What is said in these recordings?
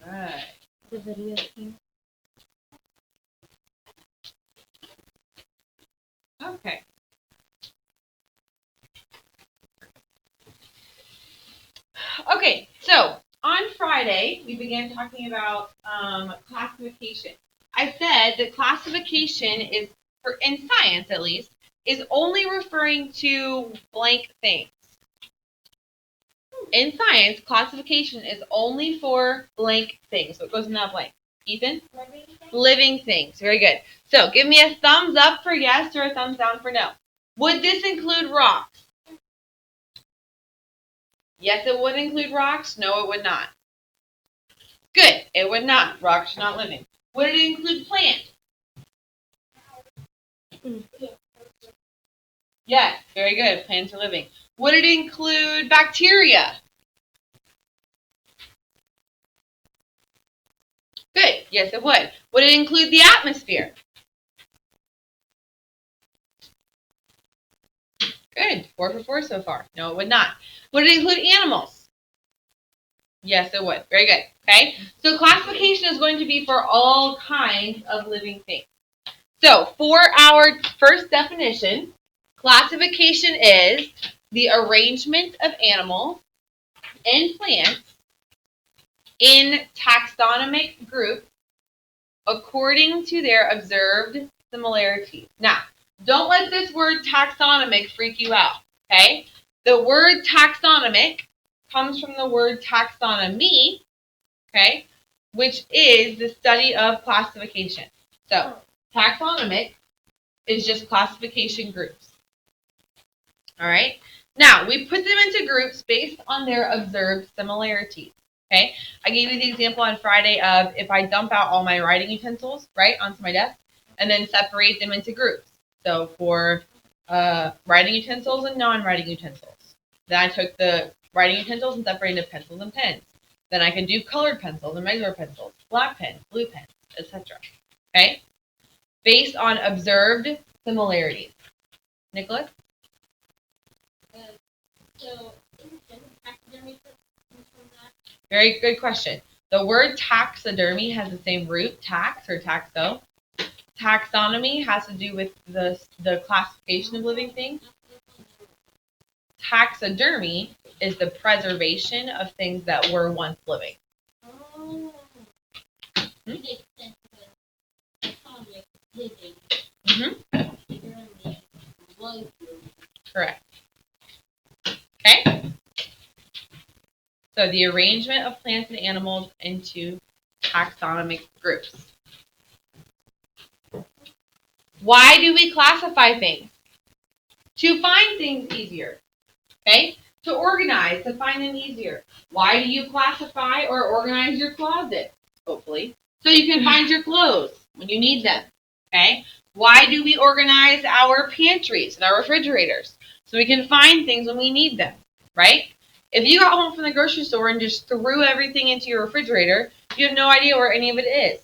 Alright. The video team. Okay. Okay, so on Friday, we began talking about classification. I said that classification is, in science at least, is only referring to blank things. In science, classification is only for blank things. So it goes in that blank. Ethan? Living things. Living things. Very good. So give me a thumbs up for yes or a thumbs down for no. Would this include rocks? Yes, it would include rocks. No, it would not. Good. It would not. Rocks are not living. Would it include plants? Yes. Very good. Plants are living. Would it include bacteria? Good. Yes, it would. Would it include the atmosphere? Good. 4 for 4 so far. No, it would not. Would it include animals? Yes, it would. Very good. Okay. So classification is going to be for all kinds of living things. So for our first definition, classification is the arrangement of animals and plants in taxonomic groups according to their observed similarities. Now, don't let this word taxonomic freak you out, okay? The word taxonomic comes from the word taxonomy, okay, which is the study of classification. So, taxonomic is just classification groups. All right? Now, we put them into groups based on their observed similarities. Okay? I gave you the example on Friday of if I dump out all my writing utensils, right, onto my desk, and then separate them into groups. So for writing utensils and non-writing utensils. Then I took the writing utensils and separated into pencils and pens. Then I can do colored pencils and regular pencils, black pens, blue pens, etc. Okay? Based on observed similarities. Nicholas? So, taxidermy comes from that. Very good question. The word taxidermy has the same root, tax or taxo. Taxonomy has to do with the classification of living things. Taxidermy is the preservation of things that were once living. Oh. Makes sense. Taxonomic living. Taxidermy was living. Correct. Okay? So the arrangement of plants and animals into taxonomic groups. Why do we classify things? To find things easier. Okay? To organize, to find them easier. Why do you classify or organize your closet? Hopefully. So you can find your clothes when you need them. Okay? Why do we organize our pantries and our refrigerators? So we can find things when we need them. Right? If you got home from the grocery store and just threw everything into your refrigerator, you have no idea where any of it is.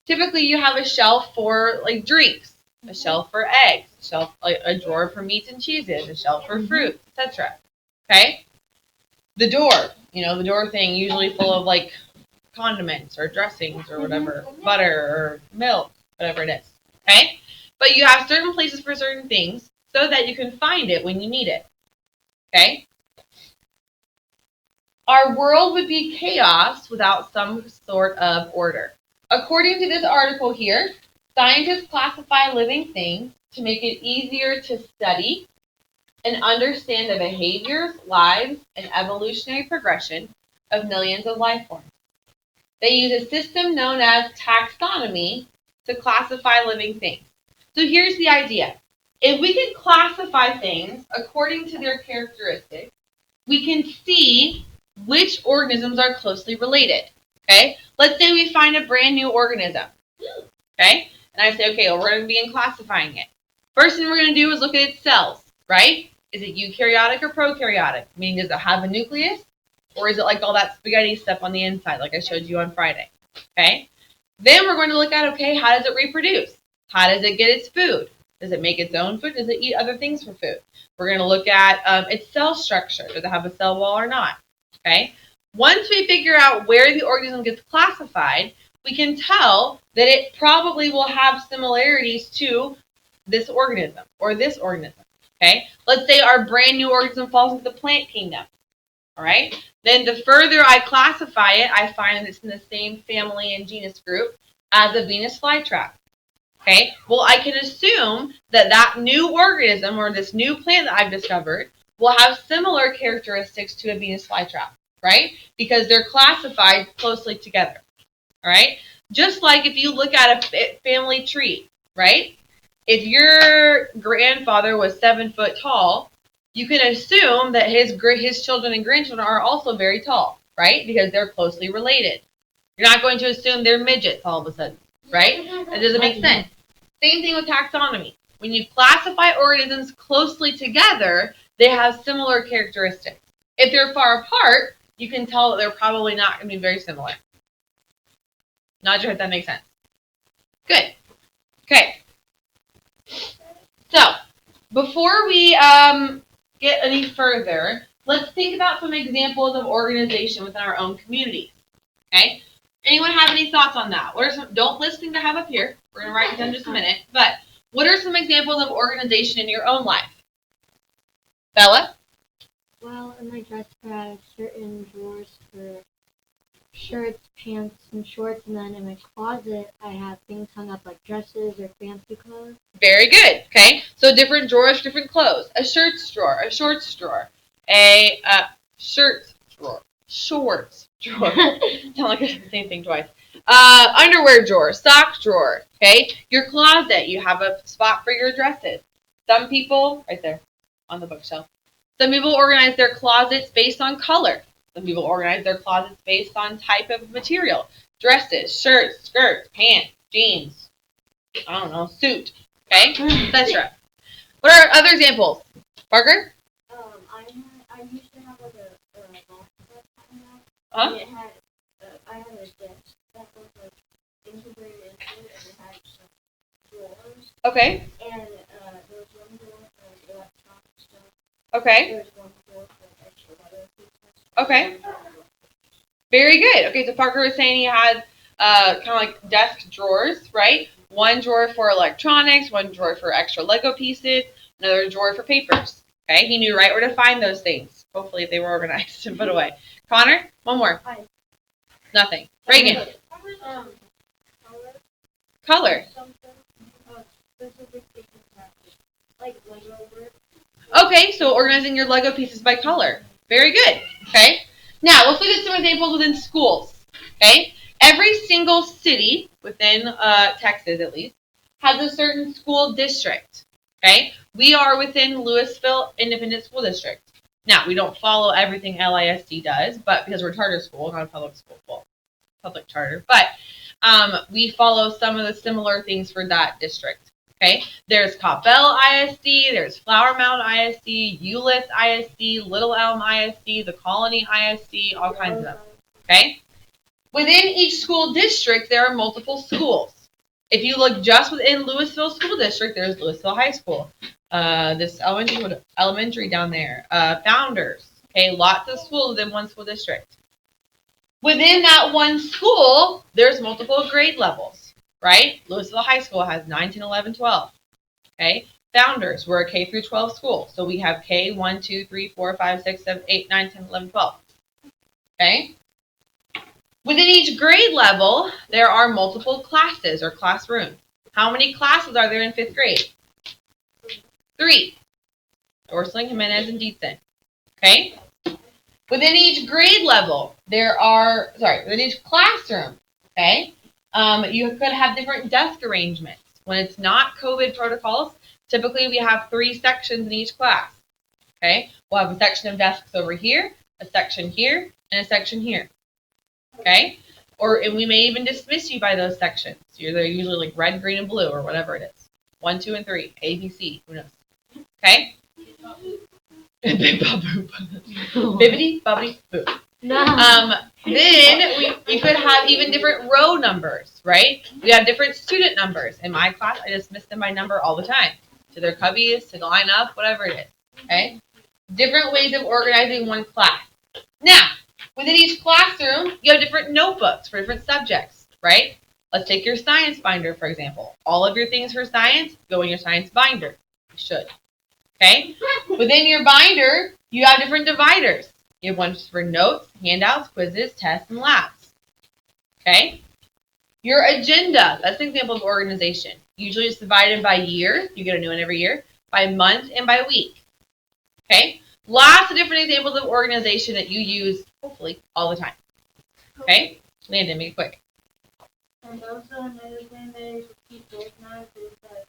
Typically, you have a shelf for like drinks, a shelf for eggs, a shelf, like a drawer for meats and cheeses, a shelf for fruit, etc. Okay? The door, the door thing usually full of like condiments or dressings or whatever, butter or milk, whatever it is. Okay? But you have certain places for certain things so that you can find it when you need it. Okay? Our world would be chaos without some sort of order. According to this article here, scientists classify living things to make it easier to study and understand the behaviors, lives, and evolutionary progression of millions of life forms. They use a system known as taxonomy to classify living things. So here's the idea. If we can classify things according to their characteristics, we can see which organisms are closely related. Okay? Let's say we find a brand new organism. Okay? And I say, okay, well, we're going to begin classifying it. First thing we're going to do is look at its cells, right? Is it eukaryotic or prokaryotic? Meaning, does it have a nucleus? Or is it like all that spaghetti stuff on the inside, like I showed you on Friday? Okay? Then we're going to look at, okay, how does it reproduce? How does it get its food? Does it make its own food? Does it eat other things for food? We're going to look at its cell structure. Does it have a cell wall or not? Okay? Once we figure out where the organism gets classified, we can tell that it probably will have similarities to this organism or this organism. Okay? Let's say our brand new organism falls into the plant kingdom. All right? Then the further I classify it, I find that it's in the same family and genus group as a Venus flytrap. Okay? Well, I can assume that that new organism or this new plant that I've discovered will have similar characteristics to a Venus flytrap, right? Because they're classified closely together. All right? Just like if you look at a family tree, right? If your grandfather was 7 foot tall, you can assume that his children and grandchildren are also very tall, right? Because they're closely related. You're not going to assume they're midgets all of a sudden, right? That doesn't make sense. Same thing with taxonomy. When you classify organisms closely together, they have similar characteristics. If they're far apart, you can tell that they're probably not going to be very similar. Not sure if that makes sense. Good. Okay. So, before we get any further, let's think about some examples of organization within our own community. Okay? Anyone have any thoughts on that? What are some? Don't list things I have up here. We're gonna write it down in just a minute. But what are some examples of organization in your own life? Bella? Well, in my dresser, I have certain drawers for shirts, pants, and shorts, and then in my closet, I have things hung up like dresses or fancy clothes. Very good. Okay, so different drawers, different clothes. A shirts drawer, a shorts drawer, a shirts drawer, shorts drawer. Sound like I said the same thing twice. Underwear drawer, sock drawer. Okay, your closet. You have a spot for your dresses. Some people, right there, on the bookshelf. Some people organize their closets based on color. Some people organize their closets based on type of material. Dresses, shirts, skirts, pants, jeans. I don't know, suit. Okay, etc. What are other examples? Parker? I used to have like a golf club hanging out. Huh? And it had, I had a desk that was like integrated into it, and it had some drawers. Okay. And there was one drawer for electronic stuff. Okay. There was one drawer for extra leather pieces. Okay. Very good. Okay, so Parker was saying he had kind of like desk drawers, right? One drawer for electronics, one drawer for extra Lego pieces, another drawer for papers. Okay, he knew right where to find those things. Hopefully, if they were organized and put away. Connor, one more. Hi. Nothing. Reagan, color. Something specific things like Lego work. Okay, so organizing your Lego pieces by color. Very good. Okay. Now, let's look at some examples within schools. Okay. Every single city within Texas, at least, has a certain school district. Okay. We are within Louisville Independent School District. Now, we don't follow everything LISD does, but because we're a charter school, not a public school, well, public charter, but we follow some of the similar things for that district. Okay, there's Coppell ISD, there's Flower Mound ISD, Euless ISD, Little Elm ISD, the Colony ISD, all kinds of them. Okay, within each school district, there are multiple schools. If you look just within Louisville School District, there's Louisville High School, this elementary down there, Founders. Okay, lots of schools within one school district. Within that one school, there's multiple grade levels. Right? Louisville High School has 9, 10, 11, 12. Okay? Founders, we're a K through 12 school. So we have K, 1, 2, 3, 4, 5, 6, 7, 8, 9, 10, 11, 12. Okay? Within each grade level, there are multiple classes or classrooms. How many classes are there in 5th grade? 3. Orsley, Jimenez, and Dietzen. Okay? Within each grade level, within each classroom, okay? You could have different desk arrangements. When it's not COVID protocols, typically we have 3 sections in each class. Okay? We'll have a section of desks over here, a section here, and a section here. Okay? And we may even dismiss you by those sections. They're usually like red, green, and blue, or whatever it is. 1, 2, and 3. A, B, C. Who knows? Okay? Big boop. Bibbidi bobbidi boo. Then you could have even different row numbers, right? We have different student numbers. In my class, I dismiss them by number all the time. To their cubbies, to line up, whatever it is. Okay? Different ways of organizing one class. Now, Within each classroom, you have different notebooks for different subjects, right? Let's take your science binder, for example. All of your things for science go in your science binder. You should. Okay? Within your binder, you have different dividers. You have ones for notes, handouts, quizzes, tests, and labs. Okay? Your agenda, that's an example of organization. Usually it's divided by year. You get a new one every year. By month and by week. Okay? Lots of different examples of organization that you use, hopefully, all the time. Okay? Landon, make it quick. And also another thing that is keep organized is that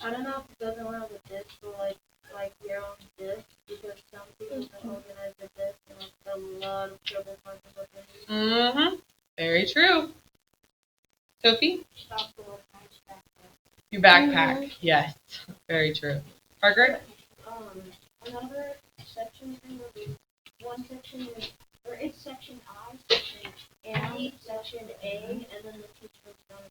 I don't know if it doesn't work with this, but like your own disk, because some people don't organize their disk and it's a lot of trouble finding what they need. Mm-hmm. Very true. Sophie? Stop the little punch back Your backpack. Yes. Very true. Parker? Another section thing would be one section is, or it's section I, section M, section A, and then the teacher's done it.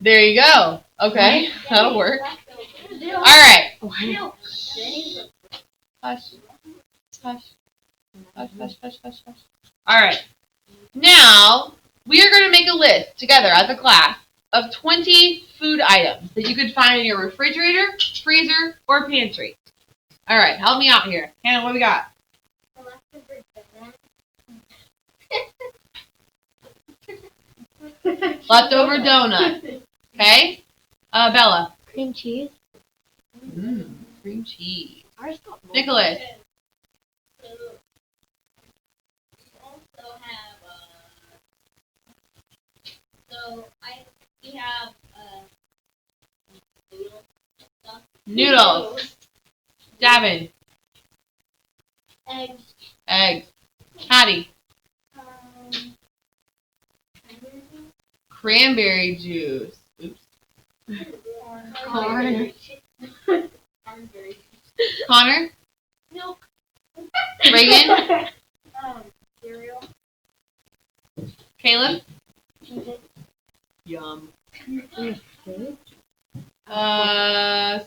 There you go. Okay. That'll work. All right. Hush. Hush. Hush. Hush, hush, hush, hush, hush. All right. Now, we are going to make a list together as a class of 20 food items that you could find in your refrigerator, freezer, or pantry. All right. Help me out here. Hannah, what do we got? Leftover donut. Okay. Bella. Cream cheese. Cream cheese. Ours got Nicholas. We have Noodles. Davin. eggs. Eggs. Hattie. Cranberry juice. Oops. corn. Connor. Milk. Reagan. Cereal. Caleb. Cheez-It. Yum.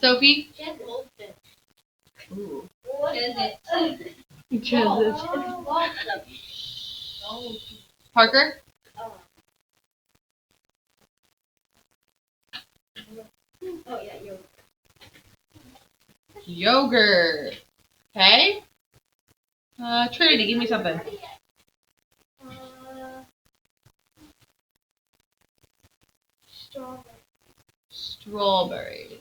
Sophie. Just goldfish. Ooh. What is it? Parker. Oh yeah, you. Yogurt. Okay. Trinity, give me something. Strawberry. Strawberry.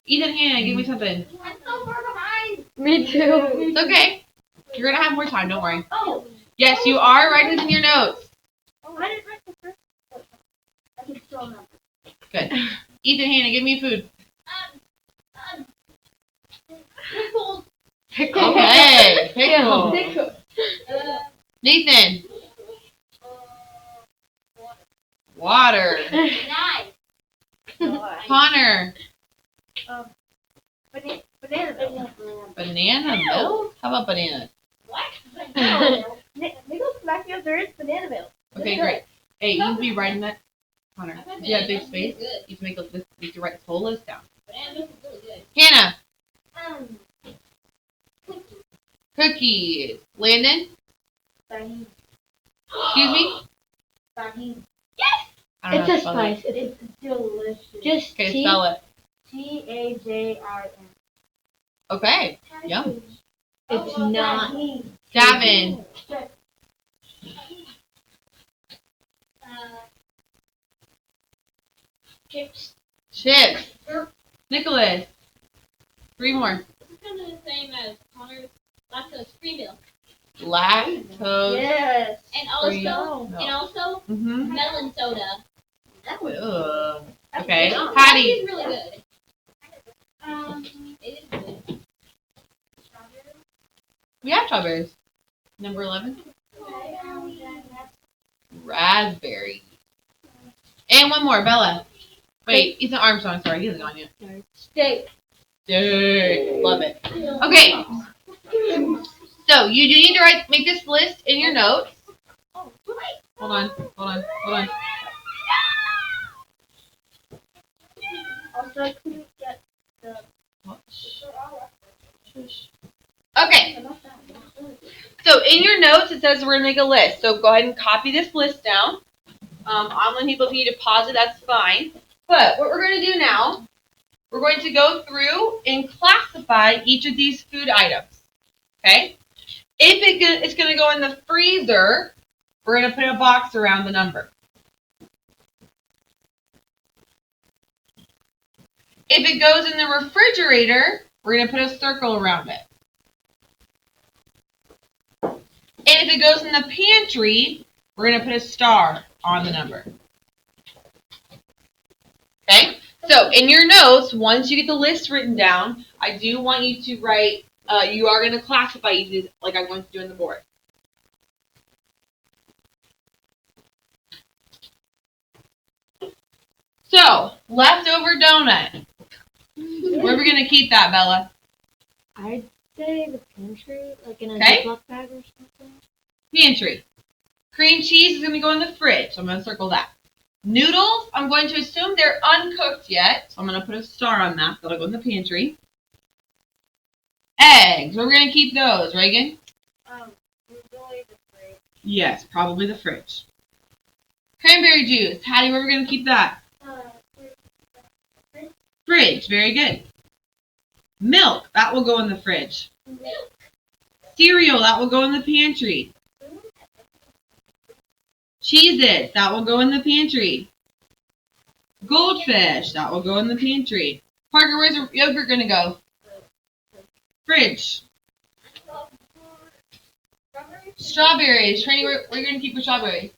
Ethan, Hannah, give me something. I'm so far behind. Me too. It's okay. You're gonna have more time. Don't worry. Oh. Yes, you are. Write this in your notes. I didn't write the first one. I can still remember. Good. Ethan, Hannah, give me food. Pickles. Okay. Pickle. Pickle. Nathan. Water. Knife. Connor. Banana milk. Banana milk? How about bananas? What? No. Nichols back here, there is banana milk. Okay, great. Hey, you need to be writing that. Connor, do you have big space? You have to make this. You have to write this whole list down. Banana milk is really good. Hannah. Cookies. Cookies. Landon. Tahini. Excuse me. Tahini. I don't It's know how a to spell it. spice. It's It's delicious. just Okay, tea. spell it. Tajin. Okay. Yum. It's not. Davin. Chips. Chips. Nicholas. 3 more. It's kind of the same as Connor's lactose-free milk. Lactose. Yes. And Free also, milk. Mm-hmm. melon soda. Ugh. Okay. That Patty. is really good. It is good. We have strawberries. Number 11. Raspberry. And one more, Bella. Wait, Ethan Armstrong. Sorry, he hasn't gone yet. Steak. Steak. Love it. Okay. So you do need to make this list in your notes. Hold on. Also, I couldn't get the. Okay. So in your notes, it says we're going to make a list. So go ahead and copy this list down. Online people, if you need to pause it, that's fine. But what we're going to do now, we're going to go through and classify each of these food items. Okay? If it's going to go in the freezer, we're going to put a box around the number. If it goes in the refrigerator, we're going to put a circle around it. And if it goes in the pantry, we're going to put a star on the number. Okay? So in your notes, once you get the list written down, I do want you to write, you are going to classify these like I'm going to do on the board. So, leftover donut. Where are we going to keep that, Bella? I'd say the pantry, like in a Okay. Ziploc bag or something. Pantry. Cream cheese is going to go in the fridge. So I'm going to circle that. Noodles, I'm going to assume they're uncooked yet. So I'm going to put a star on that. That'll go in the pantry. Eggs, where are we going to keep those, Reagan? Usually the fridge. Yes, probably the fridge. Cranberry juice. Hattie, where are we going to keep that? Fridge. Very good. Milk. That will go in the fridge. Cereal. That will go in the pantry. Cheez-Its. That will go in the pantry. Goldfish. That will go in the pantry. Parker, where's your yogurt going to go? Fridge. Strawberries. Trini, where are you going to keep your strawberries?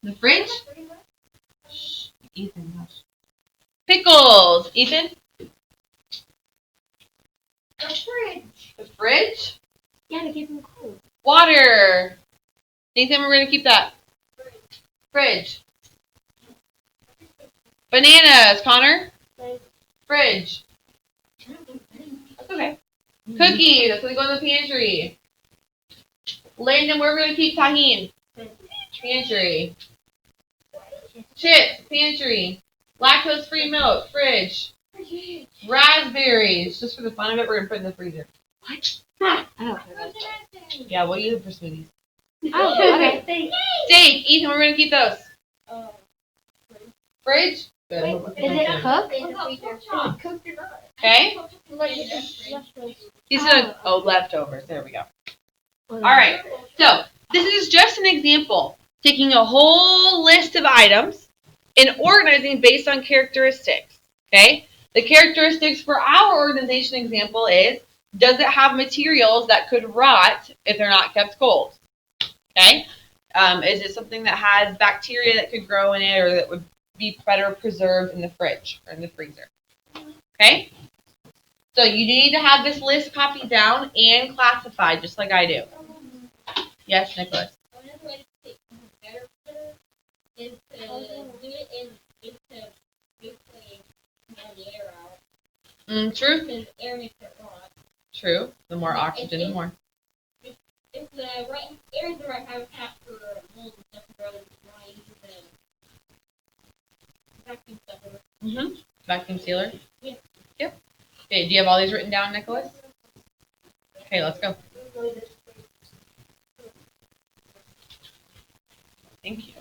The fridge? Shh, Ethan, hush. Pickles. Ethan? The fridge. The fridge? Yeah, to keep them cold. Water. Nathan, we're going to keep that. Fridge. Bananas. Connor? Fridge. That's okay. Cookies. That's going to go in the pantry. Landon, where are we going to keep tahini? Pantry. Chips. Pantry. Lactose-free milk. Fridge. Raspberries. Just for the fun of it, we're going to put in the freezer. What? I don't know. Yeah, we'll use it for smoothies. Oh, okay. Steak. Ethan, we're going to keep those. Fridge. Good. Is it cooked? Okay. He said, oh, leftovers. There we go. All right. So this is just an example. Taking a whole list of items and organizing based on characteristics. Okay. The characteristics for our organization example is, does it have materials that could rot if they're not kept cold? Okay. Is it something that has bacteria that could grow in it or that would be better preserved in the fridge or in the freezer? Okay. So you need to have this list copied down and classified, just like I do. Yes, Nicholas. Another way to take better is to do it in basically the air out. True. Because air makes it rot. True. The more oxygen, the more. If the right air is the right habitat for mold and stuff to grow, it's why you use the vacuum stuff. Vacuum sealer. Yeah. Yep. Okay. Do you have all these written down, Nicholas? Okay, let's go. Thank you.